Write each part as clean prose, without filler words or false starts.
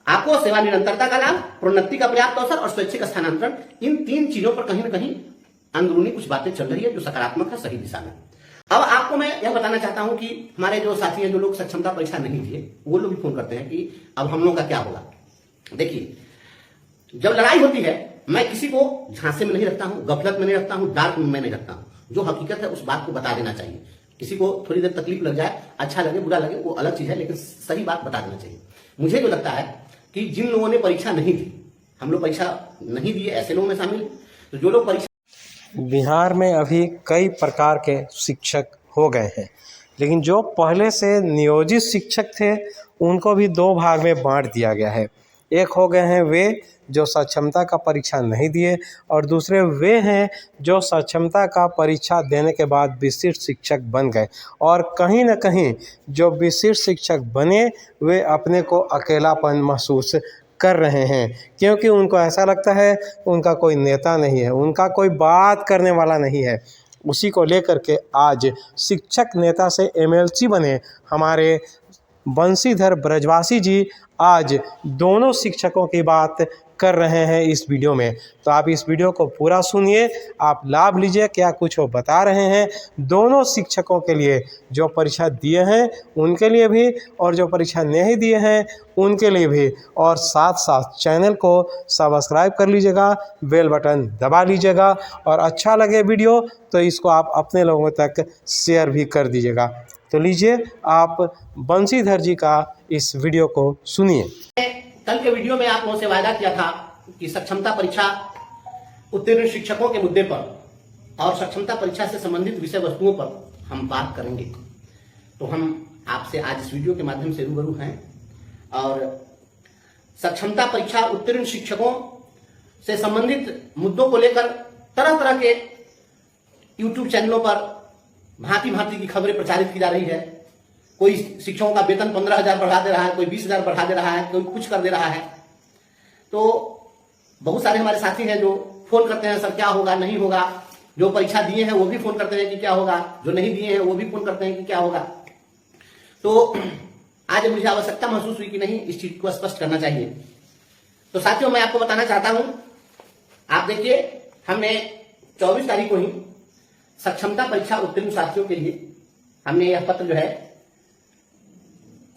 आपको सेवा निरंतरता का लाभ, प्रोन्नति का पर्याप्त अवसर और स्वैच्छिक स्थानांतरण, इन 3 चीजों पर कहीं ना कहीं अंदरूनी कुछ बातें चल रही है जो सकारात्मक है, सही दिशा में। अब आपको मैं यह बताना चाहता हूं कि हमारे जो साथी हैं, जो लोग सक्षमता परीक्षा नहीं दिए, वो लोग भी फोन करते हैं कि अब हम लोगों का क्या होगा। देखिए, जब लड़ाई होती है, मैं किसी को झांसे में नहीं रखता हूं, गफलत में नहीं रखता हूं, डार्क में नहीं रखता हूं। जो हकीकत है उस बात को बता देना चाहिए। किसी को थोड़ी देर तकलीफ लग जाए, अच्छा लगे बुरा लगे, वो अलग चीज है, लेकिन सही बात बता देना चाहिए। मुझे जो लगता है कि जिन लोगों ने परीक्षा नहीं दी, हम लोग परीक्षा नहीं दिए ऐसे लोगों में शामिल, तो जो लोग परीक्षा, बिहार में अभी कई प्रकार के शिक्षक हो गए हैं, लेकिन जो पहले से नियोजित शिक्षक थे उनको भी 2 भाग में बांट दिया गया है। एक हो गए हैं वे जो सक्षमता का परीक्षा नहीं दिए, और दूसरे वे हैं जो सक्षमता का परीक्षा देने के बाद विशिष्ट शिक्षक बन गए। और कहीं न कहीं जो विशिष्ट शिक्षक बने वे अपने को अकेलापन महसूस कर रहे हैं, क्योंकि उनको ऐसा लगता है उनका कोई नेता नहीं है, उनका कोई बात करने वाला नहीं है। उसी को लेकर के आज शिक्षक नेता से एमएलसी बने हमारे बंशीधर ब्रजवासी जी आज दोनों शिक्षकों की बात कर रहे हैं इस वीडियो में। तो आप इस वीडियो को पूरा सुनिए, आप लाभ लीजिए क्या कुछ वो बता रहे हैं दोनों शिक्षकों के लिए, जो परीक्षा दिए हैं उनके लिए भी और जो परीक्षा नहीं दिए हैं उनके लिए भी। और साथ साथ चैनल को सब्सक्राइब कर लीजिएगा, बेल बटन दबा लीजिएगा, और अच्छा लगे वीडियो तो इसको आप अपने लोगों तक शेयर भी कर दीजिएगा। तो लीजिए आप बंशीधर जी का इस वीडियो को सुनिए। कल के वीडियो में आप लोगों से वायदा किया था कि सक्षमता परीक्षा उत्तीर्ण शिक्षकों के मुद्दे पर और सक्षमता परीक्षा से संबंधित विषय वस्तुओं पर हम बात करेंगे। तो हम आपसे आज इस वीडियो के माध्यम से रूबरू हैं और सक्षमता परीक्षा उत्तीर्ण शिक्षकों से संबंधित मुद्दों को लेकर तरह तरह के यूट्यूब चैनलों पर भांति भांति की खबरें प्रचारित की जा रही है। कोई शिक्षकों का वेतन 15,000 बढ़ा दे रहा है, कोई 20,000 बढ़ा दे रहा है, कोई कुछ कर दे रहा है। तो बहुत सारे हमारे साथी हैं जो फोन करते हैं, सर क्या होगा, नहीं होगा। जो परीक्षा दिए हैं वो भी फोन करते हैं कि क्या होगा, जो नहीं दिए हैं वो भी फोन करते हैं कि क्या होगा। तो आज मुझे आवश्यकता महसूस हुई कि नहीं, इस चीज को स्पष्ट करना चाहिए। तो साथियों, मैं आपको बताना चाहता हूं, आप देखिए, हमने 24 तारीख को ही सक्षमता परीक्षा उत्तीर्ण साथियों के लिए हमने यह पत्र जो है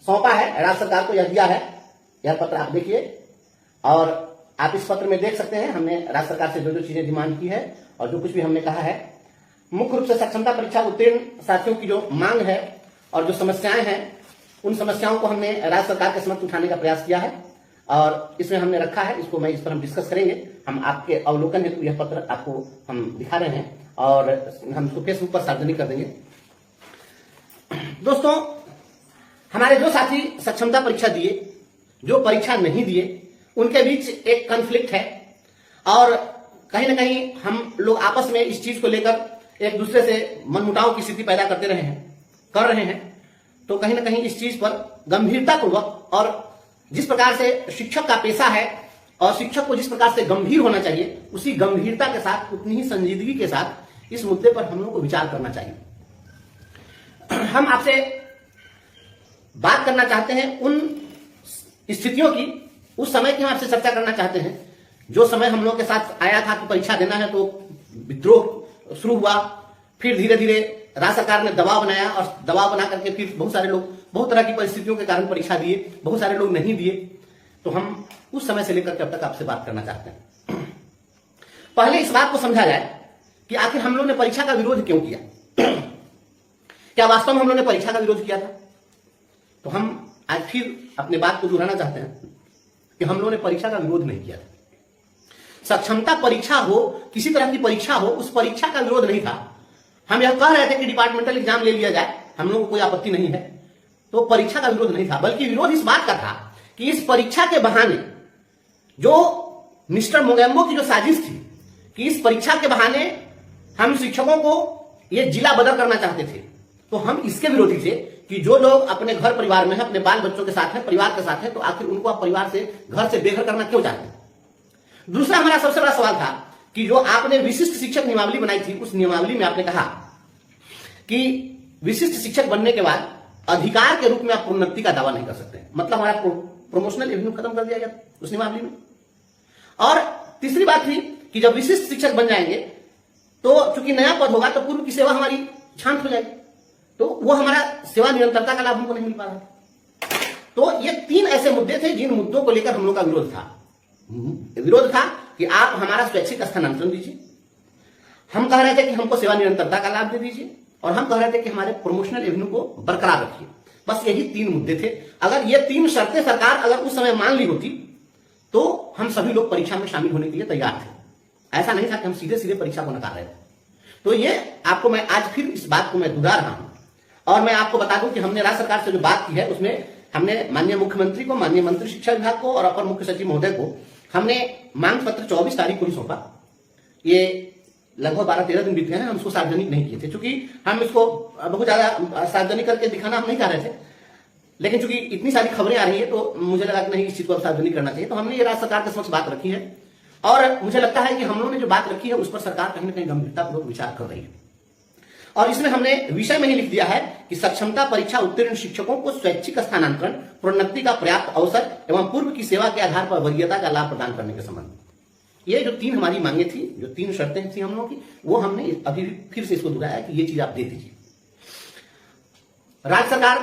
सौंपा है, राज्य सरकार को यह दिया है। यह पत्र आप देखिए और आप इस पत्र में देख सकते हैं हमने राज्य सरकार से जो जो चीजें डिमांड की है और जो कुछ भी हमने कहा है। मुख्य रूप से सक्षमता परीक्षा उत्तीर्ण साथियों की जो मांग है और जो समस्याएं हैं, उन समस्याओं को हमने राज्य सरकार के समक्ष उठाने का प्रयास किया है और इसमें हमने रखा है। इस पर हम डिस्कस करेंगे। हम आपके अवलोकन हेतु यह पत्र आपको हम दिखा रहे हैं और हम इसको फेसबुक पर सार्वजनिक कर देंगे। दोस्तों, हमारे जो साथी सक्षमता परीक्षा दिए, जो परीक्षा नहीं दिए, उनके बीच एक कॉन्फ्लिक्ट है और कहीं ना कहीं हम लोग आपस में इस चीज को लेकर एक दूसरे से मनमुटाव की स्थिति पैदा कर रहे हैं। तो कहीं ना कहीं इस चीज पर गंभीरतापूर्वक और जिस प्रकार से शिक्षक का पेशा है और शिक्षक को जिस प्रकार से गंभीर होना चाहिए, उसी गंभीरता के साथ, उतनी ही संजीदगी के साथ इस मुद्दे पर हम लोग को विचार करना चाहिए। हम आपसे बात करना चाहते हैं उन स्थितियों की, उस समय की हम आपसे चर्चा करना चाहते हैं जो समय हम लोग के साथ आया था कि परीक्षा देना है। तो विद्रोह शुरू हुआ, फिर धीरे धीरे राज्य सरकार ने दबाव बनाया और दबाव बना करके फिर बहुत सारे लोग बहुत तरह की परिस्थितियों के कारण परीक्षा दिए, बहुत सारे लोग नहीं दिए। तो हम उस समय से लेकर के अब तक आपसे बात करना चाहते हैं। पहले इस बात को समझा जाए कि आखिर हम लोग ने परीक्षा का विरोध क्यों किया। क्या वास्तव में हम लोग ने परीक्षा का विरोध किया था? तो हम आज फिर अपने बात को दोहराना चाहते हैं कि हम लोगों ने परीक्षा का विरोध नहीं किया था। सक्षमता परीक्षा हो, किसी तरह की परीक्षा हो, उस परीक्षा का विरोध नहीं था। हम यह कह रहे थे कि डिपार्टमेंटल एग्जाम ले लिया जाए, हम लोगों को कोई आपत्ति नहीं है। तो परीक्षा का विरोध नहीं था, बल्कि विरोध इस बात का था कि इस परीक्षा के बहाने जो मिस्टर मोगेम्बो की जो साजिश थी कि इस परीक्षा के बहाने हम शिक्षकों को ये जिला बदर करना चाहते थे। तो हम इसके विरोधी थे कि जो लोग अपने घर परिवार में है, अपने बाल बच्चों के साथ है, परिवार के साथ है, तो आखिर उनको आप परिवार से, घर से बेघर करना क्यों चाहते हैं। दूसरा हमारा सबसे बड़ा सवाल था कि जो आपने विशिष्ट शिक्षक नियमावली बनाई थी, उस नियमावली में आपने कहा कि विशिष्ट शिक्षक बनने के बाद अधिकार के रूप में आप प्रोन्नति का दावा नहीं कर सकते। मतलब हमारा प्रोमोशनल एवेन्यू खत्म कर दिया गया उस नियमावली में। और तीसरी बात थी कि जब विशिष्ट शिक्षक बन जाएंगे तो चूंकि नया पद होगा तो पूर्व की सेवा हमारी शांत हो जाएगी, तो वो हमारा सेवा निरंतरता का लाभ हमको नहीं मिल पा रहा। तो ये 3 ऐसे मुद्दे थे जिन मुद्दों को लेकर हम लोग का विरोध था। विरोध था कि आप हमारा स्वैच्छिक स्थानांतरण दीजिए, हम कह रहे थे कि हमको सेवा निरंतरता का लाभ दे दीजिए, और हम कह रहे थे कि हमारे प्रोमोशनल एवेन्यू को बरकरार रखिए। बस यही 3 मुद्दे थे। अगर ये 3 शर्तें सरकार अगर उस समय मान ली होती तो हम सभी लोग परीक्षा में शामिल होने के लिए तैयार थे। ऐसा नहीं था कि हम सीधे सीधे परीक्षा को नकार रहे थे। तो ये आपको मैं आज फिर इस बात को मैं दोहरा रहा हूं, और मैं आपको बता दूं कि हमने राज्य सरकार से जो बात की है उसमें हमने माननीय मुख्यमंत्री को, माननीय मंत्री शिक्षा विभाग को और अपर मुख्य सचिव महोदय को हमने मांग पत्र 24 तारीख को ही सौंपा। ये लगभग 12-13 दिन बीत गए हैं, हम इसको सार्वजनिक नहीं किए थे, क्योंकि हम इसको बहुत ज्यादा सार्वजनिक करके दिखाना हम नहीं चाह रहे थे। लेकिन चूंकि इतनी सारी खबरें आ रही है तो मुझे लगा कि नहीं, इस चीज को अब सार्वजनिक करना चाहिए। तो हमने ये राज्य सरकार के समक्ष बात रखी है, और मुझे लगता है कि हम लोगों ने जो बात रखी है उस पर सरकार कहीं ना कहीं गंभीरतापूर्वक विचार कर रही है। और इसमें हमने विषय में ही लिख दिया है कि सक्षमता परीक्षा उत्तीर्ण शिक्षकों को स्वैच्छिक स्थानांतरण, प्रोन्नति का पर्याप्त अवसर एवं पूर्व की सेवा के आधार पर वरीयता का लाभ प्रदान करने के संबंध। ये जो 3 हमारी मांगे थी, जो 3 शर्तें थी हम लोगों की, वो हमने अभी फिर से इसको दोहराया कि ये चीज आप दे दीजिए। राज्य सरकार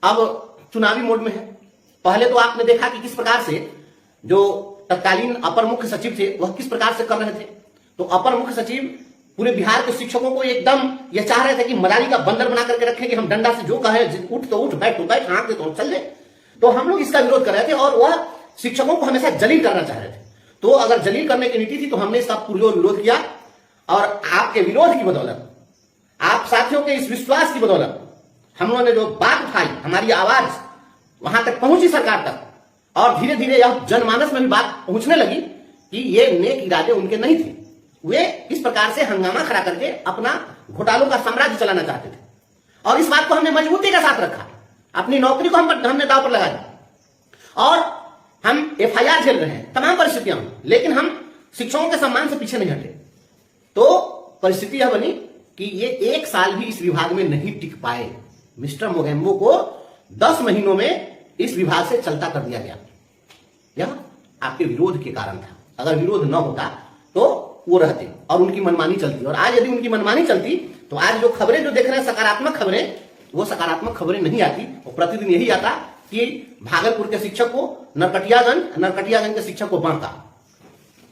अब चुनावी मोड में है। पहले तो आपने देखा कि किस प्रकार से जो तत्कालीन अपर मुख्य सचिव थे वह किस प्रकार से कर रहे थे। तो अपर मुख्य सचिव पूरे बिहार के शिक्षकों को एकदम ये चाह रहे थे कि मदारी का बंदर बना करके रखें कि हम डंडा से जो कहे, उठ तो उठ, बैठ तो बैठ, हाँक दे तो चल दे। तो हम लोग इसका विरोध कर रहे थे, और वह शिक्षकों को हमेशा जलील करना चाह रहे थे। तो अगर जलील करने की नीति थी तो हमने इसका पुरजोर विरोध किया, और आपके विरोध की बदौलत, आप साथियों के इस विश्वास की बदौलत हम लोगों ने जो बात उठाई, हमारी आवाज वहां तक पहुंची सरकार तक, और धीरे धीरे यह जनमानस में भी बात पहुंचने लगी कि ये नेक इरादे उनके नहीं थे। वे इस प्रकार से हंगामा खड़ा करके अपना घोटालों का साम्राज्य चलाना चाहते थे, और इस बात को हमने मजबूती के साथ रखा। अपनी नौकरी को हमने दांव पर लगा दिया, और हम FIR झेल रहे हैं तमाम परिस्थितियों में, लेकिन हम शिक्षकों के सम्मान से पीछे नहीं हटे। तो परिस्थिति यह बनी कि ये 1 साल भी इस विभाग में नहीं टिक पाए। मिस्टर मोगेम्बो को 10 महीनों में इस विभाग से चलता कर दिया गया। यह आपके विरोध के कारण था। अगर विरोध न होता तो वो रहते और उनकी मनमानी चलती, और आज यदि उनकी मनमानी चलती तो आज जो खबरें जो देख रहे हैं सकारात्मक खबरें, वो सकारात्मक खबरें नहीं आती। और प्रतिदिन यही आता कि भागलपुर के शिक्षक को नरकटियागंज के शिक्षक को बांका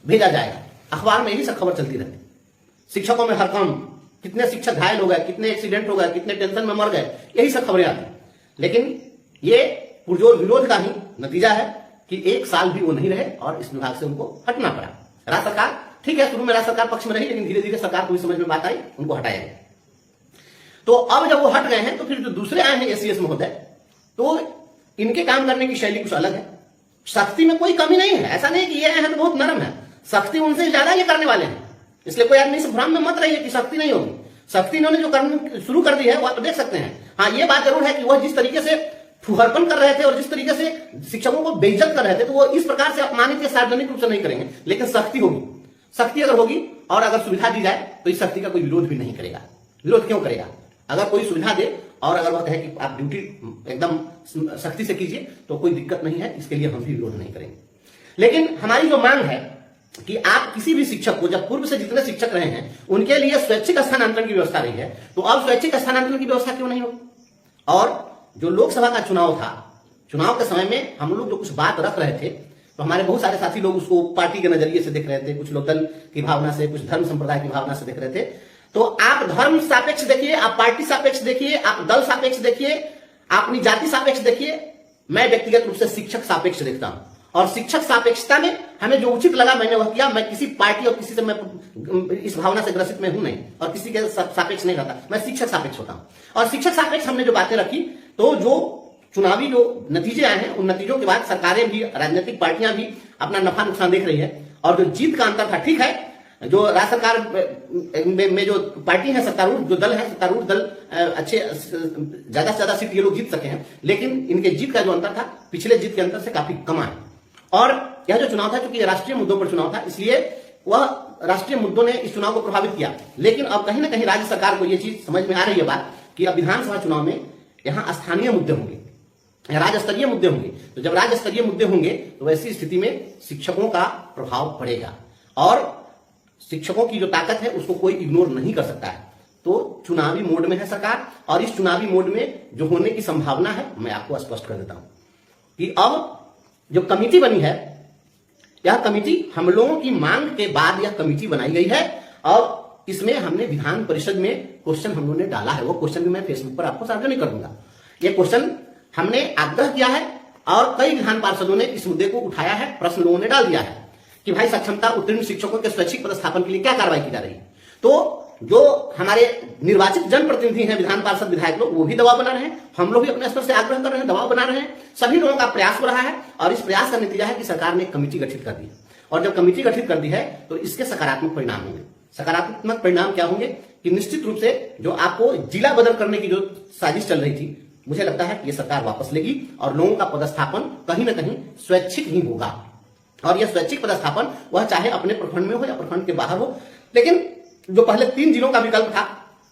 भेजा जाएगा। अखबार में यही सब खबर चलती रहती। शिक्षकों में हरकम, कितने शिक्षक घायल हो गए, कितने एक्सीडेंट हो गए, कितने टेंशन में मर गए, यही सब खबरें आती। लेकिन ये पुरजोर विरोध का ही नतीजा है कि 1 साल भी वो नहीं रहे और इस विभाग से उनको हटना पड़ा। राज्य सरकार, ठीक है, शुरू में राज्य सरकार पक्ष में रही, लेकिन धीरे धीरे सरकार को भी समझ में बात आई, उनको हटाया गया। तो अब जब वो हट गए हैं तो फिर जो दूसरे आए हैं ACS महोदय, तो इनके काम करने की शैली कुछ अलग है। सख्ती में कोई कमी नहीं है, ऐसा नहीं कि ये आए हैं तो बहुत नरम है, सख्ती उनसे ज्यादा ये करने वाले हैं। इसलिए कोई आदमी इस भ्रम में मत रहिए कि सख्ती नहीं होगी। सख्ती इन्होंने जो करनी शुरू कर दी है वो आप देख सकते हैं। हाँ, ये बात जरूर है कि वह जिस तरीके से फुहरपन कर रहे थे और जिस तरीके से शिक्षकों को बेइज्जत कर रहे थे, तो वो इस प्रकार से अपमानित या सार्वजनिक रूप से नहीं करेंगे। लेकिन सख्ती होगी, सख्ती अगर होगी और अगर सुविधा दी जाए तो इस सख्ती का कोई विरोध भी नहीं करेगा। विरोध क्यों करेगा? अगर कोई सुविधा दे और अगर वह कहे कि आप ड्यूटी एकदम सख्ती से कीजिए तो कोई दिक्कत नहीं है, इसके लिए हम भी विरोध नहीं करेंगे। लेकिन हमारी जो मांग है कि आप किसी भी शिक्षक को, जब पूर्व से जितने शिक्षक रहे हैं उनके लिए स्वैच्छिक स्थानांतरण की व्यवस्था रही है, तो अब स्वैच्छिक स्थानांतरण की व्यवस्था क्यों नहीं होगी? और जो लोकसभा का चुनाव था, चुनाव के समय में हम लोग जो कुछ बात रख रहे थे, तो हमारे बहुत सारे साथी लोग उसको पार्टी के नजरिए से देख रहे थे, कुछ लोग दल की भावना से, कुछ धर्म संप्रदाय की भावना से देख रहे थे। तो आप धर्म सापेक्ष देखिए, आप पार्टी सापेक्ष देखिए, आप दल सापेक्ष देखिए, आप अपनी जाति सापेक्ष देखिए। मैं व्यक्तिगत रूप से शिक्षक सापेक्ष देखता हूं, और शिक्षक सापेक्षता में हमें जो उचित लगा मैंने वह किया। मैं किसी पार्टी और किसी से मैं इस भावना से ग्रसित में हूं नहीं, और किसी के सापेक्ष नहीं रहता, मैं शिक्षक सापेक्ष होता हूं। और शिक्षक सापेक्ष हमने जो बातें रखी, तो जो चुनावी जो नतीजे आए हैं उन नतीजों के बाद सरकारें भी, राजनीतिक पार्टियां भी अपना नफा नुकसान देख रही है। और जो जीत का अंतर था, ठीक है, जो राज्य सरकार में जो पार्टी है, सत्तारूढ़ जो दल है, सत्तारूढ़ दल अच्छे ज्यादा से ज्यादा सीट ये लोग जीत सके हैं, लेकिन इनके जीत का जो अंतर था पिछले जीत के अंतर से काफी कम है। और यह जो चुनाव था, क्योंकि राष्ट्रीय मुद्दों पर चुनाव था, इसलिए वह राष्ट्रीय मुद्दों ने इस चुनाव को प्रभावित किया। लेकिन अब कहीं ना कहीं राज्य सरकार को यह चीज समझ में आ रही है बात कि अब विधानसभा चुनाव में यहां स्थानीय मुद्दे होंगे, या राज्य स्तरीय मुद्दे होंगे। तो जब राज्य स्तरीय मुद्दे होंगे तो ऐसी स्थिति में शिक्षकों का प्रभाव पड़ेगा और शिक्षकों की जो ताकत है उसको कोई इग्नोर नहीं कर सकता है। तो चुनावी मोड में है सरकार और इस चुनावी मोड में जो होने की संभावना है मैं आपको स्पष्ट कर देता हूं कि अब जो कमेटी बनी है, यह कमेटी हम लोगों की मांग के बाद यह कमेटी बनाई गई है और इसमें हमने विधान परिषद में क्वेश्चन हम लोगों ने डाला है। वो क्वेश्चन भी मैं फेसबुक पर आपको सार्वजनिक कर दूंगा। ये क्वेश्चन हमने आग्रह किया है और कई विधान पार्षदों ने इस मुद्दे को उठाया है, प्रश्न लोगों ने डाल दिया है कि भाई सक्षमता उत्तीर्ण शिक्षकों के स्वैच्छिक पदस्थापन के लिए क्या कार्रवाई की जा रही है। तो जो हमारे निर्वाचित जनप्रतिनिधि हैं, विधान पार्षद विधायक लोग, वो भी दबाव बना रहे हैं, हम लोग भी अपने स्तर से आग्रह कर रहे हैं, दबाव बना रहे हैं। सभी लोगों का प्रयास हो रहा है और इस प्रयास का नतीजा है कि सरकार ने एक कमेटी गठित कर दी है और जब कमेटी गठित कर दी है तो इसके सकारात्मक परिणाम होंगे। सकारात्मक परिणाम क्या होंगे कि निश्चित रूप से जो आपको जिला बदल करने की जो साजिश चल रही थी, मुझे लगता है कि ये सरकार वापस लेगी और लोगों का पदस्थापन कहीं ना कहीं स्वैच्छिक ही होगा। और यह स्वैच्छिक पदस्थापन वह चाहे अपने प्रखंड में हो या प्रखंड के बाहर हो, लेकिन जो पहले 3 जिलों का विकल्प था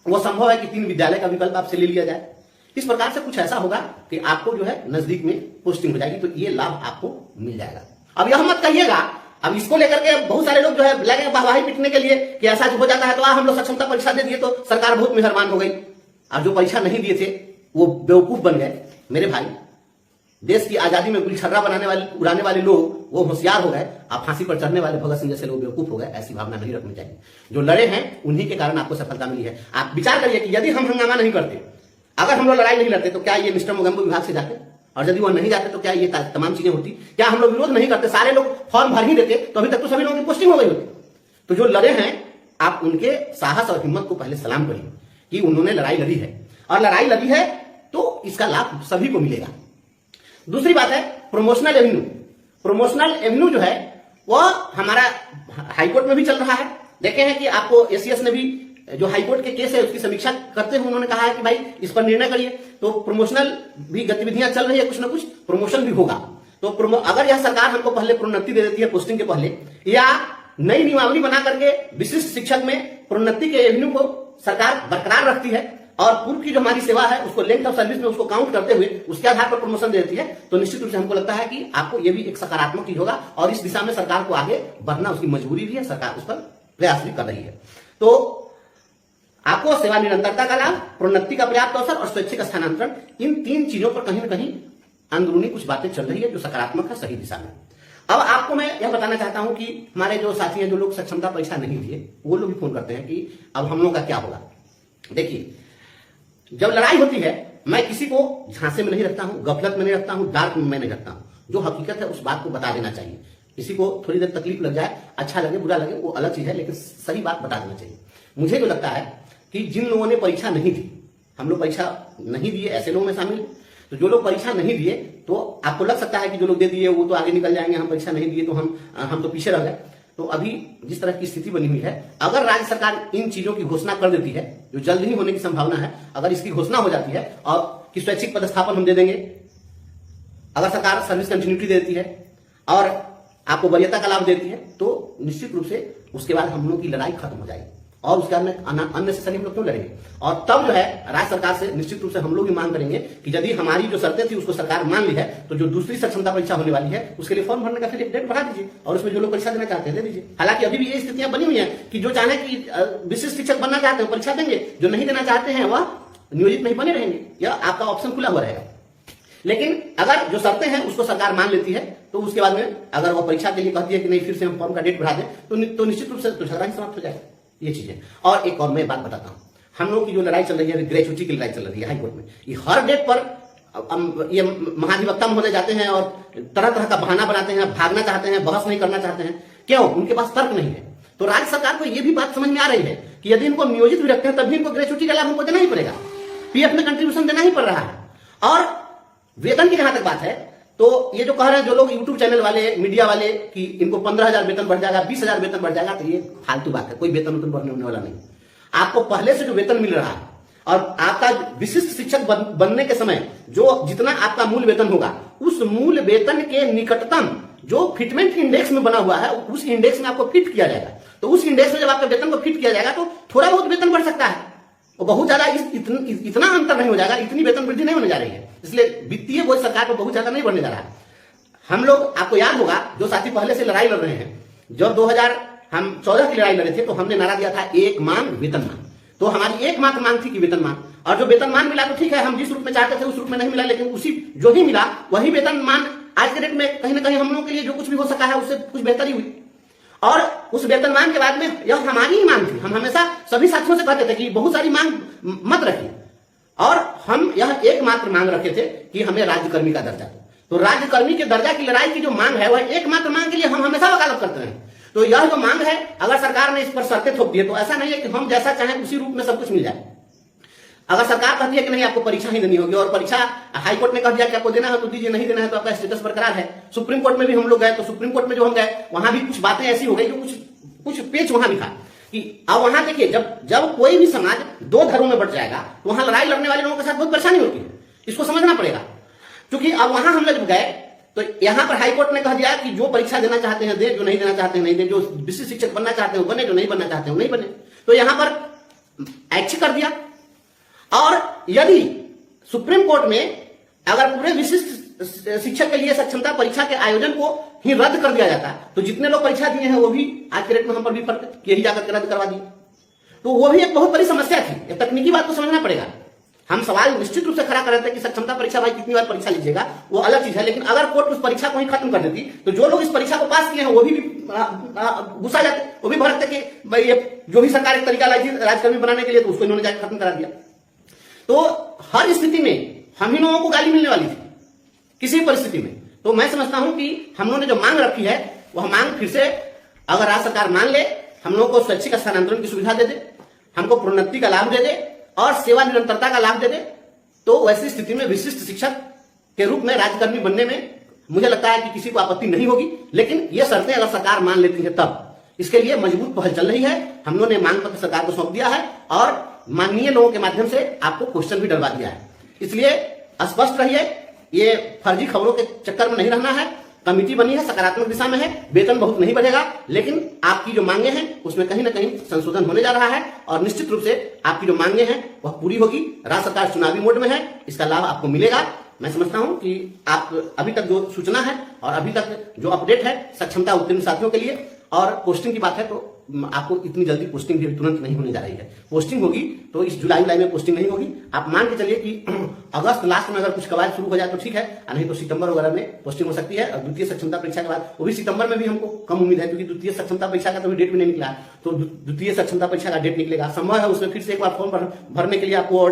वो संभव है कि 3 विद्यालय का विकल्प आपसे ले लिया जाए। इस प्रकार से कुछ ऐसा होगा कि आपको जो है नजदीक में पोस्टिंग हो जाएगी, तो ये लाभ आपको मिल जाएगा। अब यह मत कहिएगा, अब इसको लेकर के बहुत सारे लोग जो है लगे वाहवाही पिटने के लिए कि ऐसा हो जाता है तो हम लोग सक्षमता परीक्षा दे दिए तो सरकार बहुत मेहरबान हो गई। और जो परीक्षा नहीं दिए थे वो बेवकूफ बन गए। मेरे भाई, देश की आजादी में गुलछर्रा उड़ाने वाले लोग वो होशियार हो गए, आप फांसी पर चढ़ने वाले भगत सिंह जैसे लोग बेवकूफ हो गए। ऐसी भावना नहीं रखनी चाहिए। जो लड़े हैं उन्हीं के कारण आपको सफलता मिली है। आप विचार करिए कि यदि हम हंगामा नहीं करते, अगर हम लोग लड़ाई नहीं लड़ते तो क्या ये मिस्टर मोगम्बो विभाग से जाते, और यदि वो नहीं जाते तो क्या ये तमाम चीजें होती? क्या हम लोग विरोध नहीं करते, सारे लोग फॉर्म भर ही देते तो अभी तक तो सभी लोगों की पोस्टिंग हो गई होती। तो जो लड़े हैं आप उनके साहस और हिम्मत को पहले सलाम करिए कि उन्होंने लड़ाई लड़ी है और लड़ाई लड़ी है तो इसका लाभ सभी को मिलेगा। दूसरी बात है प्रमोशनल एवेन्यू। प्रमोशनल एवेन्यू जो है वह हमारा हाईकोर्ट में भी चल रहा है। देखे हैं कि आपको एसीएस ने भी जो हाईकोर्ट के केस है उसकी समीक्षा करते हुए उन्होंने कहा है कि भाई इस पर निर्णय करिए। तो प्रमोशनल भी गतिविधियां चल रही है, कुछ ना कुछ प्रमोशन भी होगा। तो अगर यह सरकार हमको पहले प्रोन्नति दे देती है पोस्टिंग के पहले, या नई नियमावली बना करके विशिष्ट शिक्षक में प्रोन्नति के एवेन्यू को सरकार बरकरार रखती है और पूर्व की जो हमारी सेवा है उसको लेंथ ऑफ सर्विस में उसको काउंट करते हुए उसके आधार पर प्रमोशन दे देती है, तो निश्चित रूप से हमको लगता है कि आपको ये भी एक सकारात्मक चीज होगा और इस दिशा में सरकार को आगे बढ़ना उसकी मजबूरी भी है, सरकार उस पर प्रयास भी कर रही है। तो आपको सेवा निरंतरता का लाभ, प्रोन्नति का पर्याप्त अवसर और स्वैच्छिक स्थानांतरण, इन 3 चीजों पर कहीं ना कहीं अंदरूनी कुछ बातें चल रही है जो सकारात्मक है, सही दिशा में। अब आपको मैं यह बताना चाहता हूं कि हमारे जो साथी हैं जो लोग सक्षमता परीक्षा नहीं दिए, वो लोग भी फोन करते हैं कि अब हम लोग का क्या होगा। देखिए, जब लड़ाई होती है मैं किसी को झांसे में नहीं रखता हूं, गफलत में नहीं रखता हूं, डार्क में नहीं रखता हूं। जो हकीकत है उस बात को बता देना चाहिए। किसी को थोड़ी देर तकलीफ लग जाए, अच्छा लगे बुरा लगे वो अलग चीज है, लेकिन सही बात बता देना चाहिए। मुझे तो लगता है कि जिन लोगों ने परीक्षा नहीं दी, हम लोग परीक्षा नहीं दिए ऐसे लोगों में शामिल। तो जो लोग परीक्षा नहीं दिए तो आपको लग सकता है कि जो लोग दे दिए वो तो आगे निकल जाएंगे, हम परीक्षा नहीं दिए तो हम तो पीछे रह गए। तो अभी जिस तरह की स्थिति बनी हुई है, अगर राज्य सरकार इन चीजों की घोषणा कर देती है, जो जल्द ही होने की संभावना है, अगर इसकी घोषणा हो जाती है और कि स्वैच्छिक पदस्थापन हम दे देंगे, अगर सरकार सर्विस कंटिन्यूटी दे देती है और आपको वरीयता का लाभ देती है, तो निश्चित रूप से उसके बाद हम लोग की लड़ाई खत्म हो जाएगी और उसके बाद अननेसेसरी हम लोग क्यों लड़ेंगे। और तब जो है राज्य सरकार से निश्चित रूप से हम लोग भी मांग करेंगे कि यदि हमारी जो शर्तें थी उसको सरकार मान ली है, तो जो दूसरी सक्षमता परीक्षा होने वाली है उसके लिए फॉर्म भरने का फिर एक डेट बढ़ा दीजिए और उसमें जो लोग परीक्षा देना चाहते हैं दे दीजिए। हालांकि अभी भी ये स्थितियां बनी हुई है कि जो चाहे कि विशिष्ट शिक्षक बनना चाहते हैं परीक्षा देंगे, जो नहीं देना चाहते हैं वह नियोजित नहीं बने रहेंगे। यह आपका ऑप्शन खुला हुआ रहेगा। लेकिन अगर जो शर्तें हैं उसको सरकार मान लेती है तो उसके बाद में अगर वह परीक्षा के लिए कहती है कि नहीं फिर से हम फॉर्म का डेट बढ़ा दें, तो निश्चित रूप से झगड़ा ही समाप्त हो जाएगा। ये चीज है। और एक और मैं बात बताता हूं, हम लोग की जो लड़ाई चल रही है ग्रेचुटी की लड़ाई चल रही है हाईकोर्ट में, ये हर डेट पर ये महाधिवक्ता महोदय जाते हैं और तरह तरह का बहाना बनाते हैं, भागना चाहते हैं, बहस नहीं करना चाहते हैं। क्यों? उनके पास तर्क नहीं है। तो राज्य सरकार को यह भी बात समझ में आ रही है कि यदि इनको नियोजित भी रखते हैं तभी इनको ग्रेचुटी का लाभ हमको देना ही पड़ेगा, पीएफ में कंट्रीब्यूशन देना ही पड़ रहा है। और वेतन की जहां तक बात है तो ये जो कह रहे हैं जो लोग यूट्यूब चैनल वाले, मीडिया वाले कि इनको 15,000 वेतन बढ़ जाएगा, 20,000 वेतन बढ़ जाएगा, तो ये फालतू बात है। कोई वेतन बढ़ने होने वाला नहीं। आपको पहले से जो वेतन मिल रहा है और आपका विशिष्ट शिक्षक बनने के समय जो जितना आपका मूल वेतन होगा, उस मूल वेतन के निकटतम जो फिटमेंट इंडेक्स में बना हुआ है उस इंडेक्स में आपको फिट किया जाएगा। तो उस इंडेक्स में जब आपके वेतन को फिट किया जाएगा तो थोड़ा बहुत वेतन बढ़ सकता है, वो बहुत ज्यादा इतना अंतर नहीं हो जाएगा, इतनी वेतन वृद्धि नहीं होने जा रही है। इसलिए वित्तीय बोझ सरकार पर बहुत ज्यादा नहीं बढ़ने जा रहा है। हम लोग, आपको याद होगा, जो साथी पहले से लड़ाई लड़ रहे हैं, जब 2014 की लड़ाई लड़े थे तो हमने नारा दिया था एक मांग वेतनमान। तो हमारी एकमात्र मांग थी कि वेतनमान, और जो वेतनमान मिला तो ठीक है, हम जिस रूप में चाहते थे उस रूप में नहीं मिला, लेकिन उसी जो ही मिला वही वेतनमान आज के डेट में कहीं ना कहीं हम लोगों के लिए जो कुछ भी हो सका है उससे कुछ बेहतरी हुई। और उस वेतनमान के बाद में यह हमारी ही मांग थी। हम हमेशा सभी साथियों से कहते थे कि बहुत सारी मांग मत रखिए, और हम यह एकमात्र मांग रखे थे कि हमें राज्यकर्मी का दर्जा दो। तो राज्यकर्मी के दर्जा की लड़ाई की जो मांग है वह एकमात्र मांग के लिए हम हमेशा वकालत करते हैं। तो यह जो मांग है, अगर सरकार ने इस पर शर्तें थोप दी है तो ऐसा नहीं है कि हम जैसा चाहें उसी रूप में सब कुछ मिल जाए। अगर सरकार कहती है कि नहीं आपको परीक्षा ही देनी होगी, और परीक्षा हाईकोर्ट ने कह दिया कि आपको देना है तो दीजिए, नहीं देना है तो आपका स्टेटस बरकरार है। सुप्रीम कोर्ट में भी हम लोग गए, तो सुप्रीम कोर्ट में जो हम गए वहां भी कुछ बातें ऐसी हो गई जो कुछ पेच वहां भी था कि अब वहां देखिए, जब कोई भी समाज दो धर्मों में बट जाएगा तो वहां लड़ाई लड़ने वाले लोगों के साथ बहुत परेशानी होती है। इसको समझना पड़ेगा, क्योंकि अब वहां हम लोग गए तो यहां पर हाईकोर्ट ने कह दिया कि जो परीक्षा देना चाहते हैं दे, जो नहीं देना चाहते हैं नहीं दे, जो विशिष्ट शिक्षक बनना चाहते हैं बने, जो नहीं बनना चाहते हैं नहीं बने। तो यहां पर ऐच्छिक कर दिया। और यदि सुप्रीम कोर्ट में अगर पूरे विशिष्ट शिक्षक के लिए सक्षमता परीक्षा के आयोजन को ही रद्द कर दिया जाता तो जितने लोग परीक्षा दिए हैं वो भी आज के डेट में हम पर भी फर्क यही जाकर रद्द करवा दिए, तो वो भी एक बहुत बड़ी समस्या थी। एक तकनीकी बात को समझना पड़ेगा। हम सवाल निश्चित रूप से खड़ा कर रहे थे कि सक्षमता परीक्षा भाई कितनी बार परीक्षा लीजिएगा, वो अलग चीज है, लेकिन अगर कोर्ट उस परीक्षा को ही खत्म कर देती तो जो लोग इस परीक्षा को पास किए हैं वो भी गुस्सा जाते, वो भी भड़कते कि भाई ये जो भी सरकार एक तरीका लाई थी राजकर्मी बनाने के लिए तो उसको इन्होंने जाकर खत्म करा दिया। तो हर स्थिति में हम ही लोगों को गाली मिलने वाली थी किसी परिस्थिति में। तो मैं समझता हूं कि हम लोगों ने जो मांग रखी है वह मांग फिर से अगर राज्य सरकार मान ले, हम लोगों को स्वैच्छिक स्थानांतरण की सुविधा दे दे, हमको प्रोन्नति का लाभ दे दे और सेवा निरंतरता का लाभ दे दे, तो वैसी स्थिति में विशिष्ट शिक्षक के रूप में राज्यकर्मी बनने में मुझे लगता है कि किसी को आपत्ति नहीं होगी। लेकिन ये शर्तें अगर सरकार मान लेती है तब, इसके लिए मजबूत पहल चल रही है। हम लोगों ने मांग पत्र सरकार को सौंप दिया है और माननीय लोगों के माध्यम से आपको क्वेश्चन भी डलवा दिया है। इसलिए स्पष्ट रहिए, ये फर्जी खबरों के चक्कर में नहीं रहना है। कमिटी बनी है, सकारात्मक दिशा में है, वेतन बहुत नहीं बढ़ेगा, लेकिन आपकी जो मांगे हैं उसमें कहीं ना कहीं संशोधन होने जा रहा है और निश्चित रूप से आपकी जो मांगे हैं वह पूरी होगी। राज्य सरकार चुनावी मोड में है, इसका लाभ आपको मिलेगा। मैं समझता हूं कि आप अभी तक जो सूचना है और अभी तक जो अपडेट है सक्षमता उत्तीर्ण साथियों के लिए, और पोस्टिंग की बात है तो आपको इतनी जल्दी पोस्टिंग भी तुरंत नहीं होने जा रही है। पोस्टिंग होगी तो इस जुलाई में पोस्टिंग नहीं होगी। आप मान के चलिए कि अगस्त लास्ट में अगर कुछ कवायद शुरू हो जाए तो ठीक है, नहीं तो सितंबर वगैरह में पोस्टिंग हो सकती है। और द्वितीय सक्षमता परीक्षा के बाद वो भी सितंबर में भी हमको कम उम्मीद है, क्योंकि द्वितीय सक्षमता परीक्षा का तो डेट भी नहीं निकला। तो द्वितीय सक्षमता परीक्षा का डेट निकलेगा, संभव है उसमें फिर से एक बार फॉर्म भरने के लिए आपको